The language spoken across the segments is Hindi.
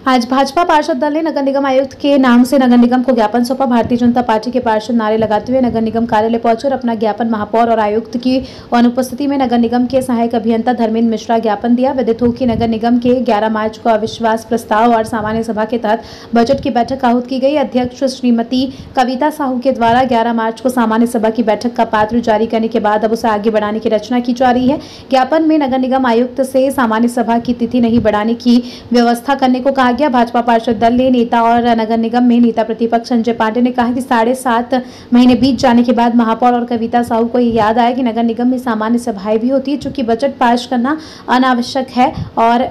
आज भाजपा पार्षद दल ने नगर निगम आयुक्त के नाम से नगर निगम को ज्ञापन सौंपा। भारतीय जनता पार्टी के पार्षद नारे लगाते हुए नगर निगम कार्यालय पहुंचे और अपना ज्ञापन महापौर और आयुक्त की अनुपस्थिति में नगर निगम के सहायक अभियंता धर्मेंद्र मिश्रा ज्ञापन दिया। विदित हो कि नगर निगम के 11 मार्च को अविश्वास प्रस्ताव और सामान्य सभा के तहत बजट की बैठक आहूत की गई। अध्यक्ष श्रीमती कविता साहू के द्वारा 11 मार्च को सामान्य सभा की बैठक का पत्र जारी करने के बाद अब उसे आगे बढ़ाने की रचना की जा रही है। ज्ञापन में नगर निगम आयुक्त से सामान्य सभा की तिथि नहीं बढ़ाने की व्यवस्था करने को कहा गया। भाजपा पार्षद दल ने नेता और नगर निगम में नेता प्रतिपक्ष संजय पांडे ने कहा कि 7.5 महीने बीत जाने के बाद महापौर और कविता साहू को याद आया कि नगर निगम में सामान्य सभाएं भी होती है, चूंकि बजट पास करना अनावश्यक है और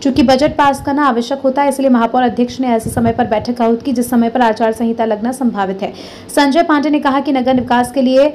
चूंकि बजट पास करना आवश्यक होता है, इसलिए महापौर अध्यक्ष ने ऐसे समय पर बैठक आहूत की जिस समय पर आचार संहिता लगना संभावित है। संजय पांडे ने कहा कि नगर विकास के लिए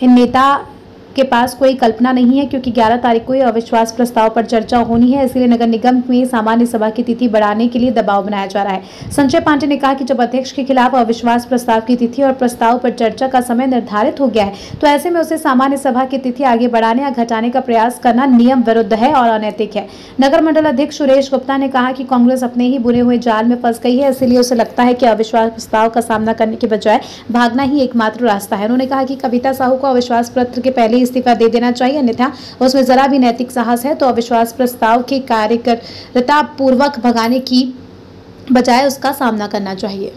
इन नेता के पास कोई कल्पना नहीं है, क्योंकि 11 तारीख को अविश्वास प्रस्ताव पर चर्चा होनी है, इसलिए नगर निगम में सामान्य सभा की तिथि बढ़ाने के लिए दबाव बनाया जा रहा है। संजय पांडे ने कहा कि जब अध्यक्ष के खिलाफ अविश्वास प्रस्ताव की तिथि और प्रस्ताव पर चर्चा का समय निर्धारित हो गया है, तो ऐसे में उसे सामान्य सभा की तिथि आगे बढ़ाने या घटाने का प्रयास करना नियम विरुद्ध है और अनैतिक है। नगर मंडल अध्यक्ष सुरेश गुप्ता ने कहा कि कांग्रेस अपने ही बुने हुए जाल में फंस गई है, इसलिए उसे लगता है कि अविश्वास प्रस्ताव का सामना करने के बजाय भागना ही एकमात्र रास्ता है। उन्होंने कहा कि कविता साहू को अविश्वास पत्र के पहले ही इस्तीफा दे देना चाहिए, अन्यथा उसमें जरा भी नैतिक साहस है तो अविश्वास प्रस्ताव के कार्यकर्ता पूर्वक भगाने की बजाय उसका सामना करना चाहिए।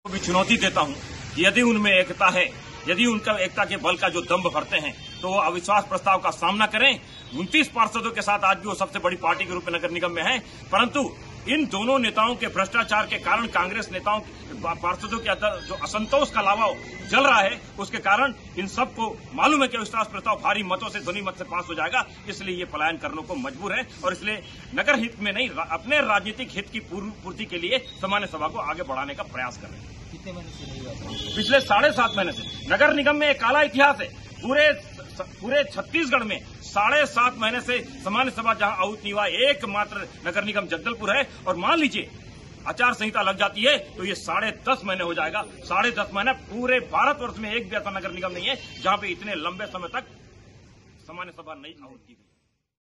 भी चुनौती देता हूं कि यदि उनमें एकता है, यदि उनका एकता के बल का जो दम्भ भरते हैं तो वो अविश्वास प्रस्ताव का सामना करें। 29 पार्षदों के साथ आज भी वो सबसे बड़ी पार्टी के रूप में नगर निगम में है, परंतु इन दोनों नेताओं के भ्रष्टाचार के कारण कांग्रेस नेताओं पार्षदों के अंदर जो असंतोष का लावा जल रहा है, उसके कारण इन सबको मालूम है कि अविश्वास प्रस्ताव भारी मतों से, ध्वनि मत से पास हो जाएगा, इसलिए ये पलायन करने को मजबूर है और इसलिए नगर हित में नहीं, अपने राजनीतिक हित की पूर्ति के लिए सामान्य सभा को आगे बढ़ाने का प्रयास कर रहे हैं। कितने महीने से नहीं हुआ? पिछले 7.5 महीने से नगर निगम में एक काला इतिहास है। पूरे छत्तीसगढ़ में 7.5 महीने से सामान्य सभा जहां आहूत नहीं हुआ, एकमात्र नगर निगम जगदलपुर है। और मान लीजिए आचार संहिता लग जाती है तो ये 10.5 महीने हो जाएगा। 10.5 महीने पूरे भारतवर्ष में एक भी ऐसा नगर निगम नहीं है जहां पे इतने लंबे समय तक सामान्य सभा नहीं आहूत की गई।